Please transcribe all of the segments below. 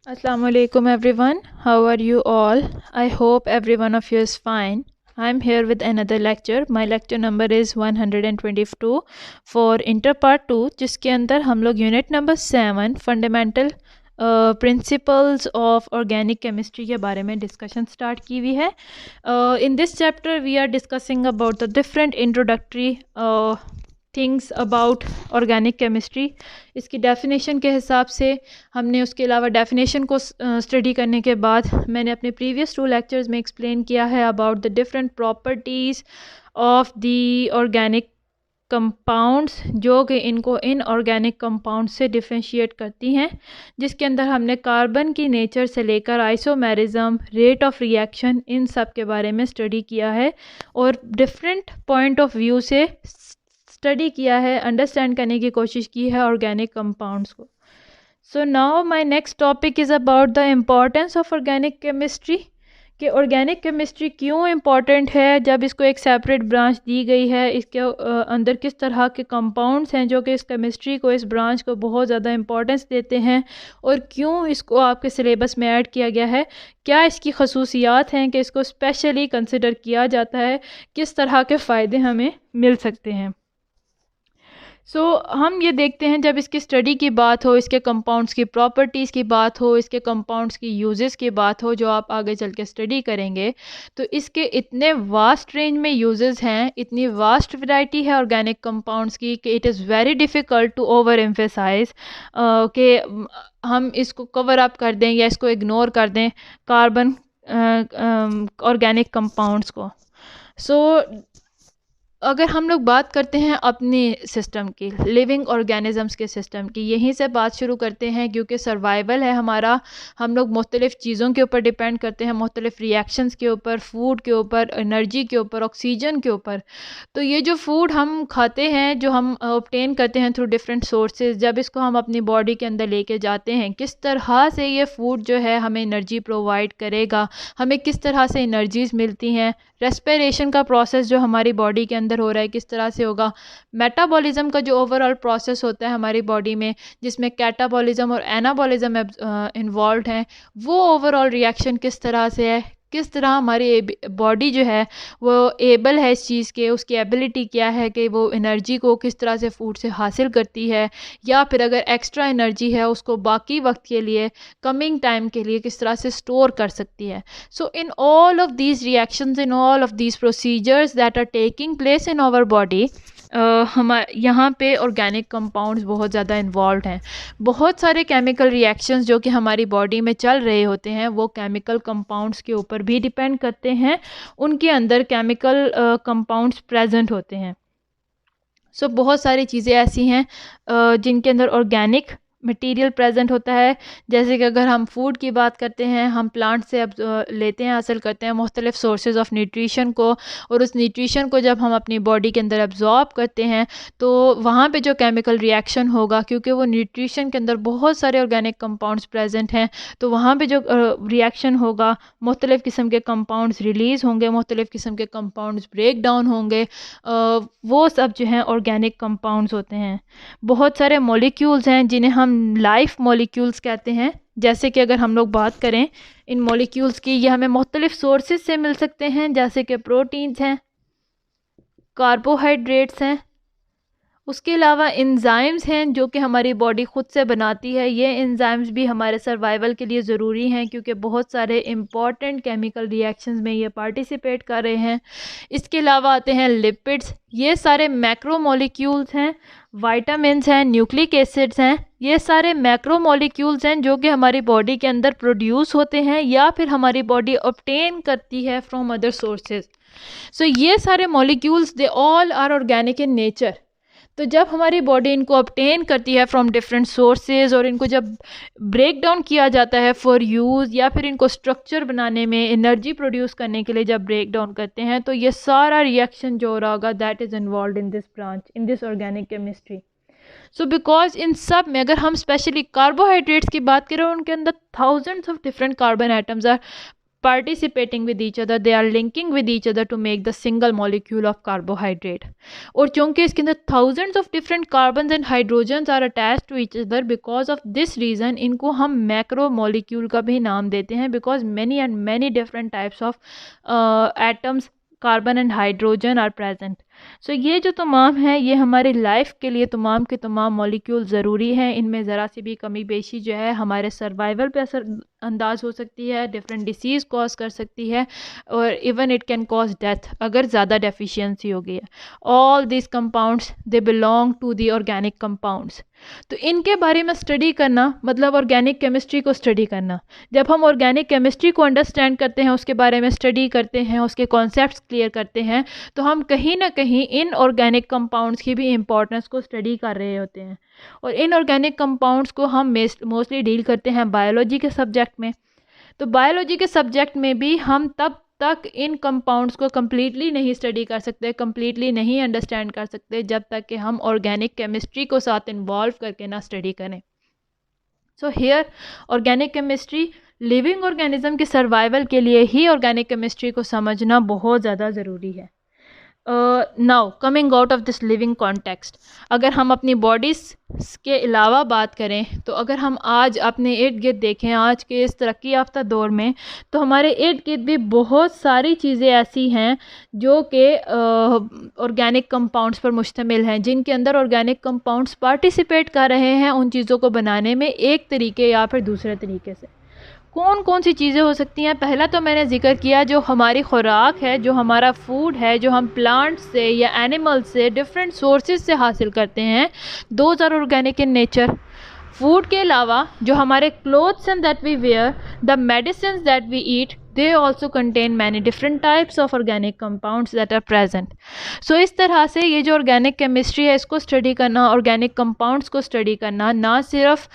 Assalamu alaikum everyone. How are you all? I hope every one of you is fine. I'm here with another lecture. My lecture number is 122 for Inter Part 2 जिसके अंदर हम लोग unit number 7 fundamental principles of organic chemistry के बारे में discussion start की हुई है. In this chapter we are discussing about the different introductory things about organic chemistry. इसकी डेफिनेशन के हिसाब से हमने उसके अलावा डेफिनेशन को स्टडी करने के बाद मैंने अपने प्रीवियस 2 लेक्चर्स में एक्सप्लेन किया है about the different properties of the organic compounds जो कि इनको इनऑर्गेनिक कंपाउंड से डिफ्रेंशिएट करती हैं, जिसके अंदर हमने कार्बन की नेचर से लेकर आइसोमेरिज्म, रेट ऑफ रिएक्शन, इन सब के बारे में स्टडी किया है और डिफरेंट पॉइंट ऑफ व्यू से स्टडी किया है, अंडरस्टैंड करने की कोशिश की है ऑर्गेनिक कंपाउंड्स को. So now my next topic is about the importance of organic chemistry. कि ऑर्गेनिक केमिस्ट्री क्यों इम्पॉर्टेंट है जब इसको एक सेपरेट ब्रांच दी गई है, इसके अंदर किस तरह के कंपाउंड्स हैं जो कि इस केमिस्ट्री को, इस ब्रांच को बहुत ज़्यादा इम्पॉर्टेंस देते हैं और क्यों इसको आपके सिलेबस में ऐड किया गया है, क्या इसकी खसूसियात हैं कि इसको स्पेशली कंसिडर किया जाता है, किस तरह के फ़ायदे हमें मिल सकते हैं. हम ये देखते हैं जब इसकी स्टडी की बात हो, इसके कंपाउंड्स की प्रॉपर्टीज़ की बात हो, इसके कंपाउंड्स की यूजेस की बात हो जो आप आगे चल के स्टडी करेंगे, तो इसके इतने वास्ट रेंज में यूजेस हैं, इतनी वास्ट वैरायटी है ऑर्गेनिक कंपाउंड्स की कि it is very difficult to overemphasise कि हम इसको कवर अप कर दें या इसको इग्नोर कर दें कार्बन ऑर्गेनिक कंपाउंड्स को. अगर हम लोग बात करते हैं अपने सिस्टम की, लिविंग ऑर्गेनिज़म्स के सिस्टम की, यहीं से बात शुरू करते हैं क्योंकि सर्वाइवल है हमारा. हम लोग मुख्तलिफ़ चीज़ों के ऊपर डिपेंड करते हैं, मुख्तलिफ़ रिएक्शंस के ऊपर, फूड के ऊपर, एनर्जी के ऊपर, ऑक्सीजन के ऊपर. तो ये जो फूड हम खाते हैं, जो हम ऑब्टेन करते हैं थ्रू डिफरेंट सोर्सेज, जब इसको हम अपनी बॉडी के अंदर लेके जाते हैं, किस तरह से ये फूड जो है हमें एनर्जी प्रोवाइड करेगा, हमें किस तरह से एनर्जीज़ मिलती हैं, रेस्पिरेशन का प्रोसेस जो हमारी बॉडी के अंदर हो रहा है किस तरह से होगा, मेटाबॉलिज्म का जो ओवरऑल प्रोसेस होता है हमारी बॉडी में जिसमें कैटाबॉलिज्म और एनाबॉलिज्म इन्वॉल्व हैं, वो ओवरऑल रिएक्शन किस तरह से है, किस तरह हमारी बॉडी जो है वो एबल है इस चीज़ के, उसकी एबिलिटी क्या है कि वो एनर्जी को किस तरह से फूड से हासिल करती है, या फिर अगर एक्स्ट्रा एनर्जी है उसको बाकी वक्त के लिए, कमिंग टाइम के लिए किस तरह से स्टोर कर सकती है. So in all of these reactions, in all of these procedures that are taking place in our body, यहाँ पे ऑर्गेनिक कंपाउंड्स बहुत ज़्यादा इन्वॉल्व हैं. बहुत सारे केमिकल रिएक्शंस जो कि हमारी बॉडी में चल रहे होते हैं वो केमिकल कंपाउंड्स के ऊपर भी डिपेंड करते हैं, उनके अंदर केमिकल कंपाउंड्स प्रेजेंट होते हैं. बहुत सारी चीज़ें ऐसी हैं जिनके अंदर ऑर्गेनिक मटेरियल प्रेजेंट होता है. जैसे कि अगर हम फूड की बात करते हैं, हम प्लांट से अब लेते हैं, हासिल करते हैं मुख्तलिफ सोर्सेज ऑफ न्यूट्रिशन को, और उस न्यूट्रिशन को जब हम अपनी बॉडी के अंदर एब्जॉर्ब करते हैं तो वहाँ पे जो केमिकल रिएक्शन होगा, क्योंकि वो न्यूट्रिशन के अंदर बहुत सारे ऑर्गेनिक कंपाउंड्स प्रेजेंट हैं, तो वहाँ पे जो रिएक्शन होगा मुख्तलिफ़ किस्म के कंपाउंड्स रिलीज़ होंगे, मुख्तलिफ़ किस्म के कंपाउंड्स ब्रेक डाउन होंगे, वो सब जो हैं ऑर्गेनिक कंपाउंड्स होते हैं. बहुत सारे मॉलिक्यूल्स हैं जिन्हें हम लाइफ मॉलिक्यूल्स कहते हैं. जैसे कि अगर हम लोग बात करें इन मॉलिक्यूल्स की, ये हमें मुख्तलिफ सोर्सेज से मिल सकते हैं, जैसे कि प्रोटीन्स हैं, कार्बोहाइड्रेट्स हैं, उसके अलावा एंजाइम्स हैं जो कि हमारी बॉडी ख़ुद से बनाती है. ये एंजाइम्स भी हमारे सर्वाइवल के लिए ज़रूरी हैं क्योंकि बहुत सारे इम्पॉर्टेंट केमिकल रिएक्शंस में ये पार्टिसिपेट कर रहे हैं. इसके अलावा आते हैं लिपिड्स, ये सारे मैक्रो मॉलिक्यूल्स हैं, वाइटामिन्स हैं, न्यूक्लिक एसिड्स हैं, ये सारे मैक्रो मॉलिक्यूल्स हैं जो कि हमारी बॉडी के अंदर प्रोड्यूस होते हैं या फिर हमारी बॉडी ऑब्टेन करती है फ्रॉम अदर सोर्सेज. ये सारे molecules they all are organic in nature. तो जब हमारी बॉडी इनको ऑब्टेन करती है फ्रॉम डिफरेंट सोर्सेज और इनको जब ब्रेक डाउन किया जाता है फॉर यूज़, या फिर इनको स्ट्रक्चर बनाने में, एनर्जी प्रोड्यूस करने के लिए जब ब्रेक डाउन करते हैं, तो ये सारा रिएक्शन जो हो रहा होगा that is involve in this branch, in this organic chemistry. Because in सब में अगर हम स्पेशली कार्बोहाइड्रेट्स की बात करें, उनके अंदर thousands of different carbon atoms are participating with each other, they are linking with each other to make the single molecule of carbohydrate. और चूंकि इसके अंदर thousands of different carbons and hydrogens are attached to each other, because of this reason इनको हम macro molecule का भी नाम देते हैं, because many and many different types of atoms, carbon and hydrogen are present. So ये जो तमाम है ये हमारी लाइफ के लिए तमाम के तमाम मॉलिक्यूल ज़रूरी हैं. इनमें ज़रा सी भी कमी बेशी जो है हमारे सर्वाइवल पे असर अंदाज हो सकती है, डिफरेंट डिसीज़ कॉज कर सकती है, और even it can cause death अगर ज़्यादा डेफिशिएंसी हो गई है. All this compounds they belong to the organic compounds. तो इनके बारे में स्टडी करना मतलब ऑर्गेनिक केमिस्ट्री को स्टडी करना. जब हम ऑर्गेनिक केमिस्ट्री को अंडरस्टैंड करते हैं, उसके बारे में स्टडी करते हैं, उसके कॉन्सेप्ट्स क्लियर करते हैं, तो हम कहीं ना कहीं इन ऑर्गेनिक कंपाउंड्स की भी इम्पोर्टेंस को स्टडी कर रहे होते हैं. और इन ऑर्गेनिक कंपाउंड्स को हम मोस्टली डील करते हैं बायोलॉजी के सब्जेक्ट में. तो बायोलॉजी के सब्जेक्ट में भी हम तब तक इन कंपाउंड्स को कम्प्लीटली नहीं स्टडी कर सकते, कम्प्लीटली नहीं अंडरस्टैंड कर सकते, जब तक कि हम ऑर्गेनिक केमिस्ट्री को साथ इन्वॉल्व करके ना स्टडी करें. So here organic chemistry living organism के सर्वाइवल के लिए ही ऑर्गेनिक केमिस्ट्री को समझना बहुत ज़्यादा ज़रूरी है. Now coming out of this living context, अगर हम अपनी बॉडीज़ के अलावा बात करें, तो अगर हम आज अपने इर्द गिर्द देखें आज के इस तरक्की याफ्ता दौर में, तो हमारे इर्द गिर्द भी बहुत सारी चीज़ें ऐसी हैं जो कि ऑर्गेनिक कंपाउंड्स पर मुश्तमिल हैं, जिनके अंदर ऑर्गेनिक कंपाउंड्स पार्टिसिपेट कर रहे हैं उन चीज़ों को बनाने में एक तरीके या फिर दूसरे तरीके से. कौन कौन सी चीज़ें हो सकती हैं? पहला तो मैंने जिक्र किया जो हमारी खुराक है, जो हमारा फूड है, जो हम प्लांट से या एनिमल से डिफरेंट सोर्सेज से हासिल करते हैं, those are organic in nature. Food के अलावा जो हमारे clothes and that we wear, the medicine that we eat, they also contain many different types of organic compounds that are present. So इस तरह से ये जो organic chemistry है इसको स्टडी करना, organic compounds को स्टडी करना, ना सिर्फ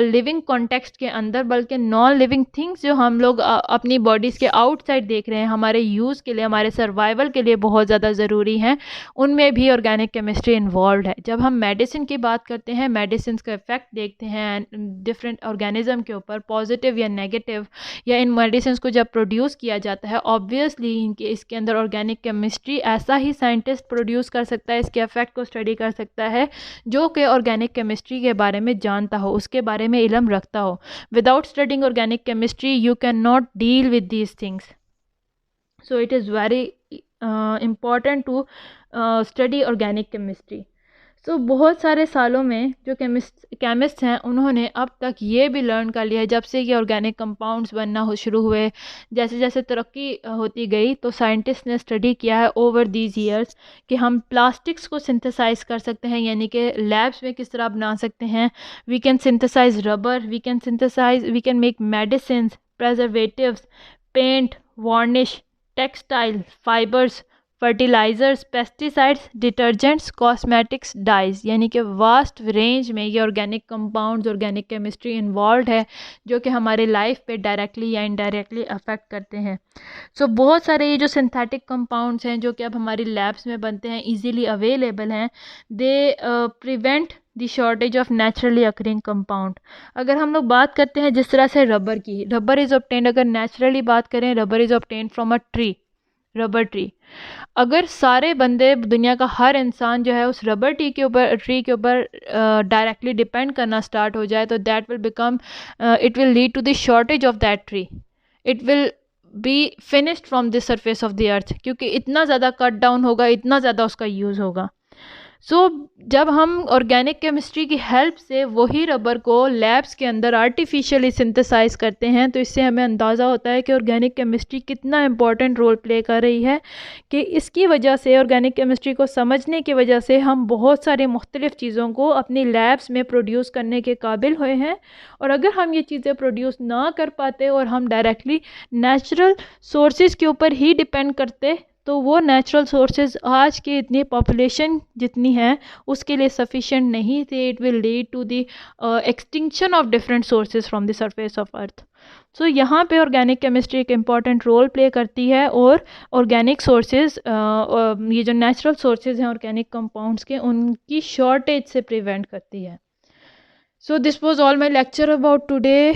लिविंग कॉन्टेक्स्ट के अंदर बल्कि नॉन लिविंग थिंग्स जो हम लोग अपनी बॉडीज़ के आउटसाइड देख रहे हैं हमारे यूज़ के लिए, हमारे सर्वाइवल के लिए बहुत ज़्यादा ज़रूरी हैं, उनमें भी ऑर्गेनिक केमिस्ट्री इन्वॉल्व है. जब हम मेडिसिन की बात करते हैं, मेडिसिन का इफ़ेक्ट देखते हैं डिफरेंट ऑर्गेनिज्म के ऊपर, पॉजिटिव या नेगेटिव, या इन मेडिसिन को जब प्रोड्यूस किया जाता है, ऑब्वियसली इसके अंदर ऑर्गेनिक केमिस्ट्री ऐसा ही साइंटिस्ट प्रोड्यूस कर सकता है, इसके इफेक्ट को स्टडी कर सकता है जो कि ऑर्गेनिक केमिस्ट्री के बारे में जानता हो, उसके बारे में इल्म रखता हो. Without studying organic chemistry you can not deal with these things. So it is very important to study organic chemistry. So बहुत सारे सालों में जो केमिस्ट हैं उन्होंने अब तक ये भी लर्न कर लिया है, जब से ये ऑर्गेनिक कंपाउंड्स बनना शुरू हुए, जैसे जैसे तरक्की होती गई, तो साइंटिस्ट ने स्टडी किया है ओवर दीज ईयर्स कि हम प्लास्टिक्स को सिंथेसाइज कर सकते हैं, यानी कि लैब्स में किस तरह बना सकते हैं. We can synthesise rubber, we can make medicine, preservatives, paint, varnish, textile, fibres, fertilisers, pesticides, detergents, cosmetics, dyes, यानी कि वास्ट रेंज में ये organic compounds, organic chemistry involve है जो कि हमारे लाइफ पे डायरेक्टली या इनडायरेक्टली अफेक्ट करते हैं. सो बहुत सारे ये जो सिंथेटिक कंपाउंड्स हैं जो कि अब हमारी लैब्स में बनते हैं, इजीली अवेलेबल हैं, they prevent the shortage of naturally occurring compound. अगर हम लोग बात करते हैं जिस तरह से रबर की, रबर इज़ ऑब्टेन्ड, अगर नेचुरली बात करें, rubber is obtained from a tree, rubber tree. अगर सारे बंदे, दुनिया का हर इंसान जो है उस रबर ट्री के ऊपर डायरेक्टली डिपेंड करना स्टार्ट हो जाए, तो that will become, it will lead to the shortage of that tree. It will be finished from the surface of the earth, क्योंकि इतना ज़्यादा कट डाउन होगा, इतना ज़्यादा उसका यूज़ होगा. सो जब हम ऑर्गेनिक केमिस्ट्री की हेल्प से वही रबर को लैब्स के अंदर आर्टिफिशियली सिंथेसाइज करते हैं, तो इससे हमें अंदाज़ा होता है कि ऑर्गेनिक केमिस्ट्री कितना इम्पॉर्टेंट रोल प्ले कर रही है, कि इसकी वजह से, ऑर्गेनिक केमिस्ट्री को समझने की वजह से हम बहुत सारे मुख्तलिफ़ चीज़ों को अपनी लैब्स में प्रोड्यूस करने के काबिल हुए हैं. और अगर हम ये चीज़ें प्रोड्यूस ना कर पाते और हम डायरेक्टली नेचुरल सोर्सेज के ऊपर ही डिपेंड करते, तो वो नेचुरल सोर्सेज आज की इतनी पॉपुलेशन जितनी है उसके लिए सफिशेंट नहीं थे. It will lead to the extinction of different sources from the surface of earth. So यहाँ पे ऑर्गेनिक केमिस्ट्री एक इम्पॉर्टेंट रोल प्ले करती है, और ऑर्गेनिक सोर्सेज, ये जो नेचुरल सोर्सेज हैं ऑर्गेनिक कंपाउंड्स के, उनकी शॉर्टेज से प्रिवेंट करती है. So this was all my lecture about today.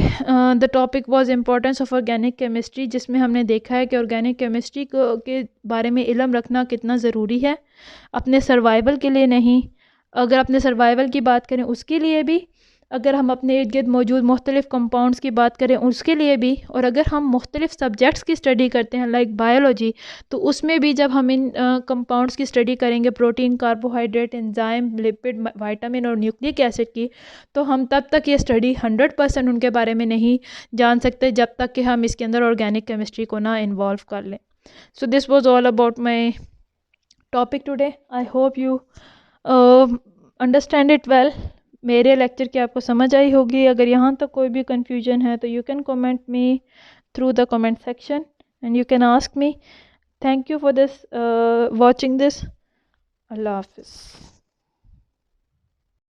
The topic was importance of organic chemistry, जिसमें हमने देखा है कि organic chemistry के बारे में इल्म रखना कितना ज़रूरी है, अपने सर्वाइवल के लिए नहीं, अगर अपने सर्वाइवल की बात करें उसके लिए भी, अगर हम अपने इर्द गिर्द मौजूद मुख्तलिफ़ कंपाउंड्स की बात करें उसके लिए भी, और अगर हम मुख्तलिफ़ सब्जेक्ट्स की स्टडी करते हैं लाइक बायोलॉजी, तो उसमें भी जब हम इन कंपाउंड्स की स्टडी करेंगे, protein, carbohydrate, enzyme, lipid, vitamin और न्यूक्लिक एसिड की, तो हम तब तक ये स्टडी 100% उनके बारे में नहीं जान सकते जब तक कि हम इसके अंदर ऑर्गेनिक केमिस्ट्री को ना इन्वॉल्व कर लें. So this was all about my topic today. I hope you understand it well. मेरे लेक्चर की आपको समझ आई होगी. अगर यहाँ तक कोई भी कन्फ्यूजन है तो you can comment me through the comment section and you can ask me. Thank you for this watching this. अल्लाह हाफिज़.